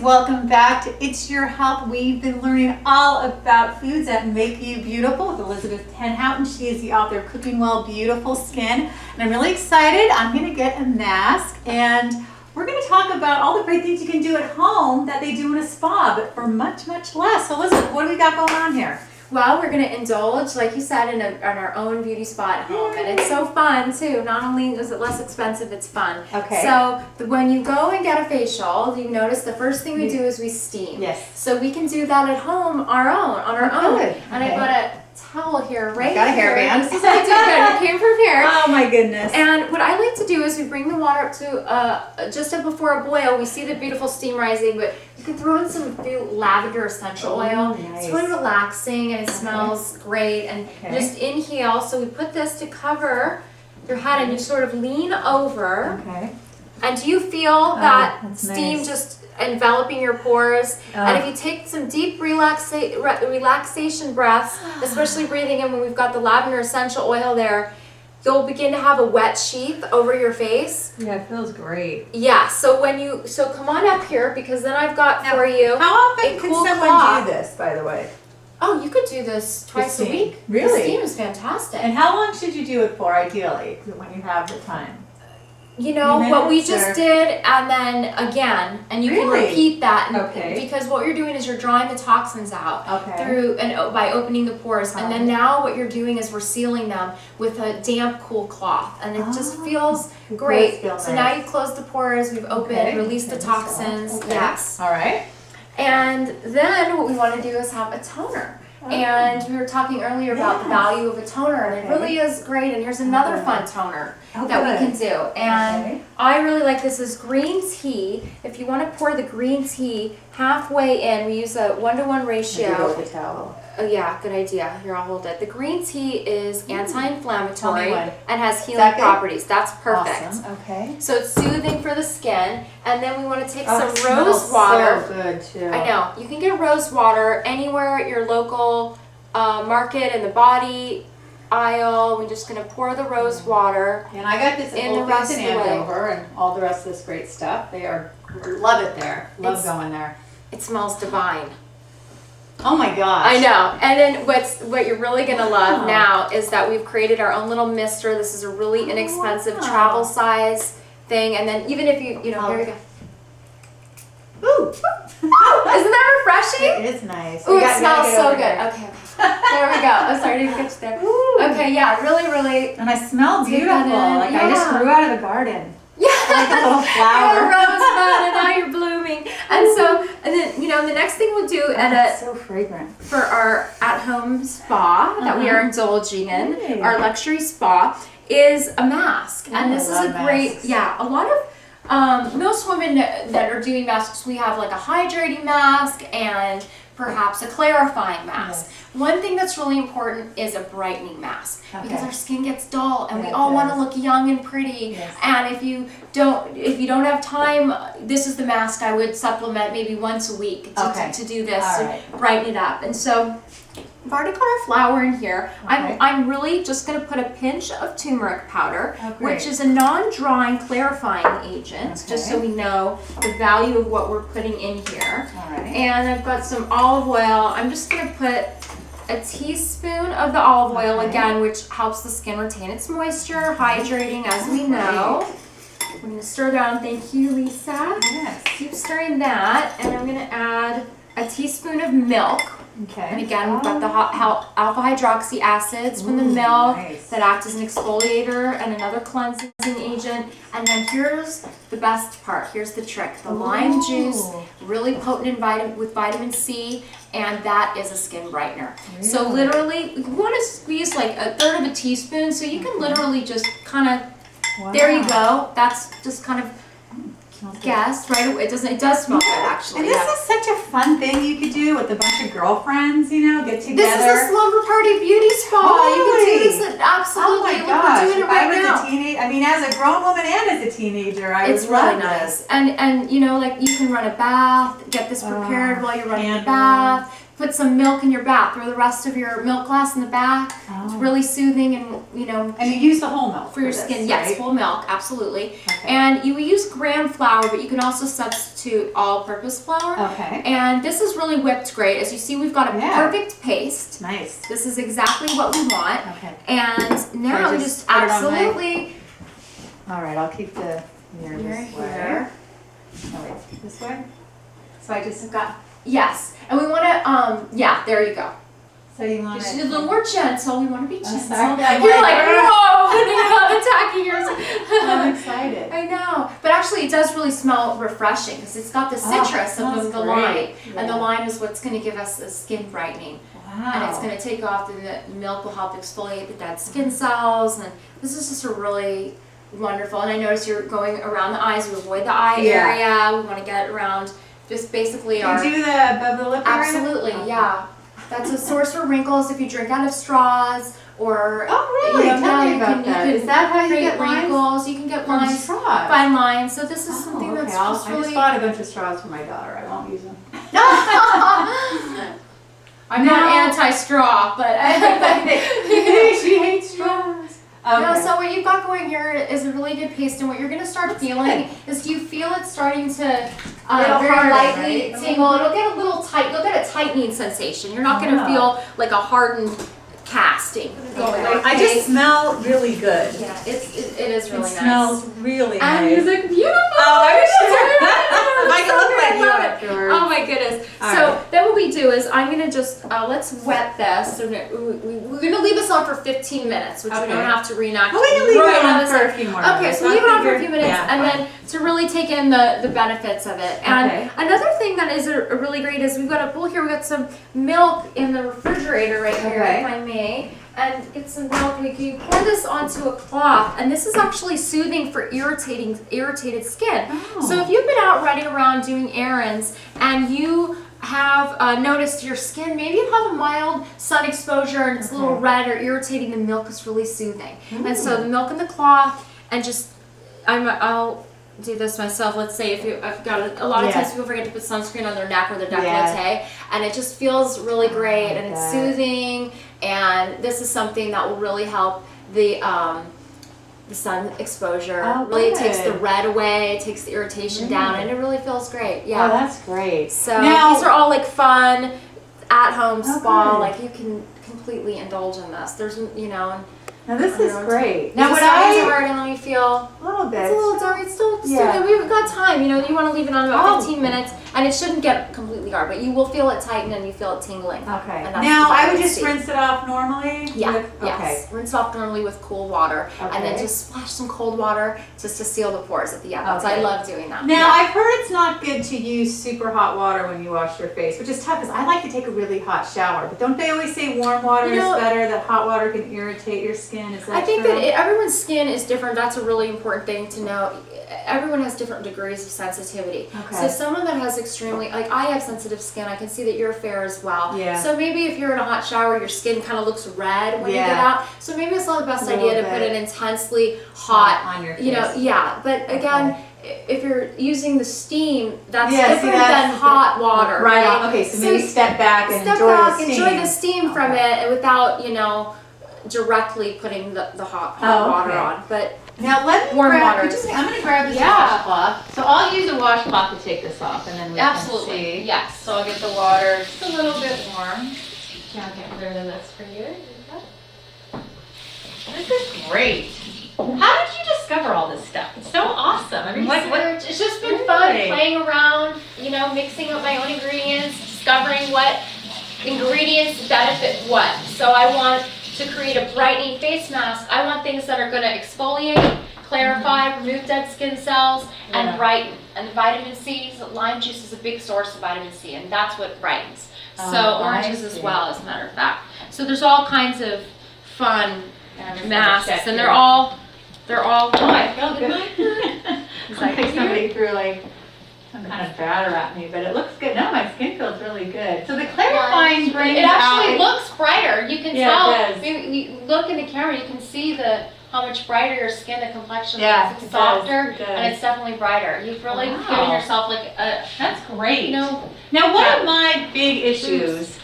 welcome back to It's Your Health. We've been learning all about foods that make you beautiful with Elizabeth TenHouten. She is the author of Cooking Well Beautiful Skin. And I'm really excited. I'm going to get a mask and we're going to talk about all the great things you can do at home that they do in a spa, but for much, much less. So Elizabeth, what do we got going on here? Well, we're going to indulge, like you said, in our own beauty spa at home. And it's so fun, too. Not only is it less expensive, it's fun. Okay. So when you go and get a facial, you notice the first thing we do is we steam. Yes. So we can do that at home on our own. Good. And Okay. I've got a towel here, right? Got a hairband. This is what I do. Good. You came prepared. Oh, my goodness. And what I like to do is we bring the water up to just before a boil. We see the beautiful steam rising, but you can throw in some lavender essential oil. Nice. It's really relaxing and it smells great. And just inhale. So we put this to cover your head and you sort of lean over. Okay. And do you feel that that's steam nice. just enveloping your pores? And if you take some deep relaxation breaths, especially breathing in when we've got the lavender essential oil there, you'll begin to have a wet sheath over your face. Yeah, it feels great. Yeah, so come on up here because then I've got for you How often a can cool someone cloth. do this, by the way? Oh, you could do this twice a steam. week. Really? The steam is fantastic. And how long should you do it for, ideally, when you have the time? You know, Few what we minutes, just or- did, and then again, and you can Really? repeat that, and Okay. because what you're doing is you're drawing the toxins out Okay. by opening the pores, and then now what you're doing is we're sealing them with a damp, cool cloth, and it just feels It great. does feel So nice. now you've closed the pores, we've opened, Okay. released the Okay, toxins. okay. Yes. All right. And then what we want to do is have a toner. And we were talking earlier about the value of a toner, and it really is great. And here's another fun toner that we can do. And I really like this is green tea. If you want to pour the green tea halfway in, we use a 1-to-1 ratio. With the towel. Oh yeah, good idea. Here, I'll hold it. The green tea is anti-inflammatory when. and has healing that good? properties. That's perfect. Awesome. Okay. So it's soothing for the skin. And then we want to take Oh, some it rose smells water. So good too. I know. You can get rose water anywhere at your local market in the body aisle. We're just going to pour the rose water. And I got this In the in rest of the way. Andover and all the rest of this great stuff. They love it there. Love It's- going there. It smells divine. Oh my gosh. I know. And then what you're really going to love Wow. now is that we've created our own little mister. This is a really inexpensive wow. travel size thing. And then even if you know, here we go. Ooh. Isn't that refreshing? It is nice. Ooh, We it gotta smells get so over good. here. Okay. There we go. I'm sorry, I didn't get you there. Ooh. Okay, yeah, really, really. And I smell Take beautiful. that in. Like I just Yeah. grew out of the garden. Yeah. Like a little flower. You're a rosebud and now you're blooming. And so, and then, the next thing we'll do It's so fragrant. for our at-home spa that we are indulging in, Hey. our luxury spa, is a mask. Oh, And this I is a love great, masks. a lot of, most women that are doing masks, we have like a hydrating mask and perhaps a clarifying mask. One thing that's really important is a brightening mask because our skin gets dull and we Yeah, all it want to does. look young and pretty. Yes. And if you don't have time, this is the mask I would supplement maybe once a week to do this All to right. brighten it up. And so I've already got our flour in here. Okay. I'm really just going to put a pinch of turmeric powder, Oh, great. which is a non-drying clarifying agent, just so Okay. we know the value of what we're putting in here. All right. And I've got some olive oil. I'm just going to put a teaspoon of the olive oil again, which helps the skin retain its moisture, hydrating as we know. I'm going to stir down. Thank you, Lisa. Yes. Keep stirring that, and I'm going to add a teaspoon of milk. Okay. And again, we've got the alpha hydroxy acids from the milk nice. that act as an exfoliator and another cleansing agent. And then here's the best part. Here's the trick. The lime juice, really potent with vitamin C, and that is a skin brightener. So literally, you want to squeeze like a third of a teaspoon, so you can literally just kind of, there you go. That's just kind of guessed right away. It does smell good actually. And this is such a fun thing you could do with a bunch of girlfriends, get together. This is a slumber party beauty spa. You can do this Oh absolutely. my Look, gosh. we're doing it If right I was now. a teenager, as a grown woman and as a teenager, I It's would really love nice. this. And like you can run a bath, get this prepared while you're running the candles. bath. put some milk in your bath. Throw the rest of your milk glass in the bath. Oh. It's really soothing and, you know. And you use the whole milk for your this, skin. right? Yes, whole milk, absolutely. Okay. And you will use graham flour, but you can also substitute all-purpose flour. Okay. And this is really whipped great. As you see, we've got a perfect paste. Nice. This is exactly what we want. Okay. And now we just put it on absolutely. All right, I'll keep the mirror this way. Here. Oh wait, this way. So I just got. Yes, and we want to. Yeah, there you go. So you want Just to a little more gentle. We want to be gentle. sorry. You're like, whoa, you're not attacking yourself. I'm excited. I know, but actually it does really smell refreshing because it's got the citrus of the lime, and the lime is what's going to give us a skin brightening. Wow. And it's going to take off, and the milk will help exfoliate the dead skin cells, and this is just a really wonderful. And I notice you're going around the eyes. We avoid the eye area. We want to get around just basically our. You do the above the lip area? Absolutely, yeah. That's a source for wrinkles if you drink out of straws or. Oh really? You know, Tell me you about can, that. You Is that how you get wrinkles? lines? You can get From lines. straws? Fine lines. So this is something that's just I really. just bought a bunch of straws for my daughter. I won't use them. I'm not anti-straw, but she hates straws. Okay. No, so what you've got going here is a really good paste, and what you're going to start feeling is you feel it starting to very lightly tingle. It'll get a little tight. You'll get a tightening sensation. You're not going to feel like a hardened casting going on. I just smell really good. Yeah, it is really nice. It smells really and nice. you look beautiful. Oh, I'm sure. I can So look like good. you I love it. afterwards. Oh my goodness. All So right. then what we do is I'm going to just, let's wet this. So we're going to leave this on for 15 minutes, which we don't have to reenact. Well, we can leave it on for second. a few more Okay, minutes. so leave it on for a few minutes Yeah, and fine. then to really take in the benefits of it. And another thing that is a really great is we've got a bowl here. We've got some milk in the refrigerator right here, if I may. And get some milk. We can pour this onto a cloth, and this is actually soothing for irritated skin. Oh. So if you've been out running around doing errands and you have noticed your skin, maybe you have a mild sun exposure and it's a little red or irritating, the milk is really soothing. And so the milk in the cloth, and just I'll do this myself. Let's say if I've got a lot of times people forget to put sunscreen on their neck or their décolleté, and it just feels really great and it's soothing. And this is something that will really help the sun exposure. Really, it takes the red away, it takes the irritation down, and it really feels great. Yeah, Oh, that's great. So now, these are all like fun, at-home spa. Like you can completely indulge in this. There's, you know. Now this is great. Now Now what hard and let me feel a little bit. it's a little dark. It's still we've got time. You know, you want to leave it on about 15 minutes, and it shouldn't get completely hard, but you will feel it tighten and you feel it tingling. Okay. And that's Now the I would vitamin just C. rinse it off normally. Yeah. Yes. Rinse off normally with cool water, and then Okay. just splash some cold water just to seal the pores at the end. So I Okay. love doing that. Now I've heard it's not good to use super hot water when you wash your face, which is tough because I like to take a really hot shower. But don't they always say warm water is better? That hot water can irritate your skin. Is that I think true? that everyone's skin is different. That's a really important thing to know. Everyone has different degrees of sensitivity. Okay. So someone that has extremely, like I have sensitive skin, I can see that you're fair as well. Yeah. So maybe if you're in a hot shower, your skin kind of looks red when you get out. So maybe it's not the best idea to put an intensely hot on your face. You know, yeah. But again, if you're using the steam, that's Yeah, see, different that's than hot water. Right. Okay. So maybe step back and enjoy the steam from it, and without directly putting the hot water on. But now let me warm grab, water. I'm going to grab this washcloth. So I'll use a washcloth to take this off, and then we Absolutely. can see. Yes. So I'll get the water just a little bit warm. Yeah, I'll get rid of this for you. This is great. How did you discover all this stuff? It's so awesome. I mean, It's just been fun playing around, mixing up my own ingredients, discovering what ingredients benefit what. So I want to create a brightening face mask. I want things that are going to exfoliate, clarify, remove dead skin cells, and brighten. And the vitamin C, lime juice is a big source of vitamin C, and that's what brightens. So oranges as well, as a matter of fact. So there's all kinds of fun masks, and they're all. Oh, I feel good. It's like somebody threw some kind of batter at me, but it looks good. No, my skin feels really good. So the clarifying brings it actually out. looks brighter. You can Yeah, tell. it does. You look in the camera, you can see how much brighter your skin, the complexion Yeah, is. It's it softer, does, it does. and it's definitely brighter. You've really Wow. given yourself like a. That's great. You know, Now, one of my big issues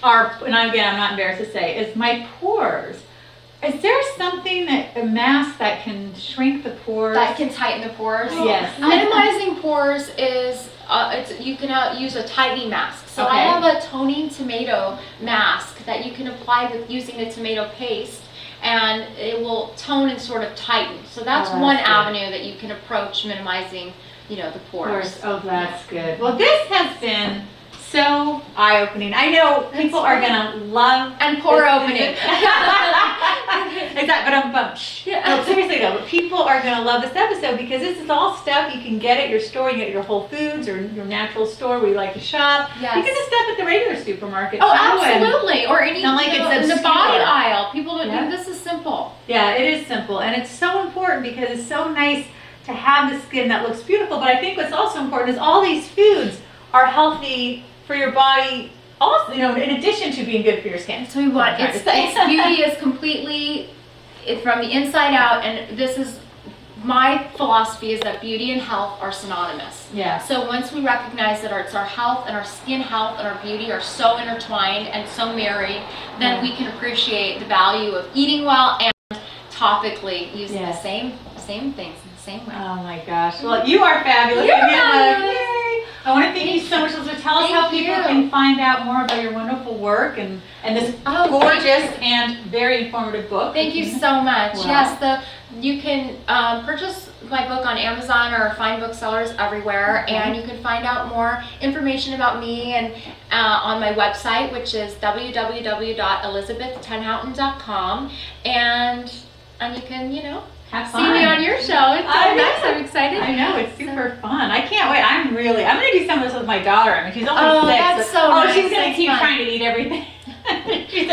are, and again, I'm not embarrassed to say, is my pores. Is there something that, a mask that can shrink the pores? That can tighten the pores? Yes. Minimizing pores is, you can use a tightening mask. So I have a toning tomato mask that you can apply with using the tomato paste, and it will tone and sort of tighten. So that's one avenue that you can approach minimizing, you know, the pores. Oh, that's good. Well, this has been so eye-opening. I know people are gonna love and pore opening. Exactly, but I'm bummed. No, seriously though, but people are gonna love this episode because this is all stuff you can get at your store. You get your Whole Foods or your natural store where you like to shop. Yes. You can just stuff at the regular supermarket. Oh, absolutely. Or any, not like you know, it's in the obscure. body aisle. People don't think this is simple. Yeah, it is simple, and it's so important because it's so nice to have the skin that looks beautiful. But I think what's also important is all these foods are healthy for your body. Also, you know, in addition to being good for your skin. So we want its beauty is completely from the inside out, and this is my philosophy is that beauty and health are synonymous. Yeah. So once we recognize that it's our health and our skin health and our beauty are so intertwined and so married, then we can appreciate the value of eating well and topically using the same things in the same way. Oh my gosh. Well, you are fabulous. You're fabulous. Yay. I want to thank you so much. So tell us how people you. can find out more about your wonderful work and this gorgeous and very informative book. Thank you so much. Wow. Yes, you can purchase my book on Amazon or find booksellers everywhere, and you can find out more information about me and on my website, which is www.elizabethtenhouten.com, and you can, you know, see me on your show. It's so nice. I'm excited. I know, it's super fun. I can't wait. I'm going to do some of this with my daughter. I mean, she's only 6. That's so nice. She's going to That's keep fun. trying to eat everything. That's She's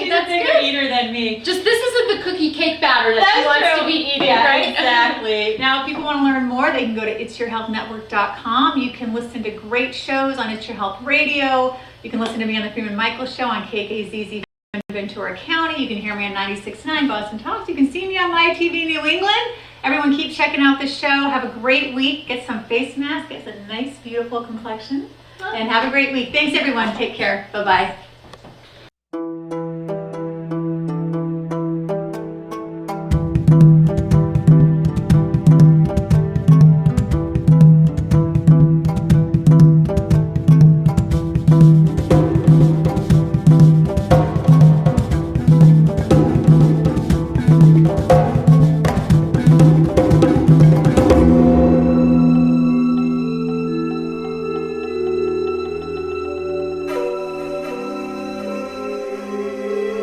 That's a bigger good. eater than me. Just this isn't the cookie cake batter that she wants to be eating, right? Exactly. Now, if people want to learn more, they can go to itsyourhealthnetwork.com. You can listen to great shows on It's Your Health Radio. You can listen to me on the Freeman Michaels Show on KKZZ in Ventura County. You can hear me on 96.9 Boston Talks. You can see me on My TV New England. Everyone keep checking out the show. Have a great week. Get some face masks. Get a nice, beautiful complexion. And have a great week. Thanks, everyone. Take care. Bye-bye.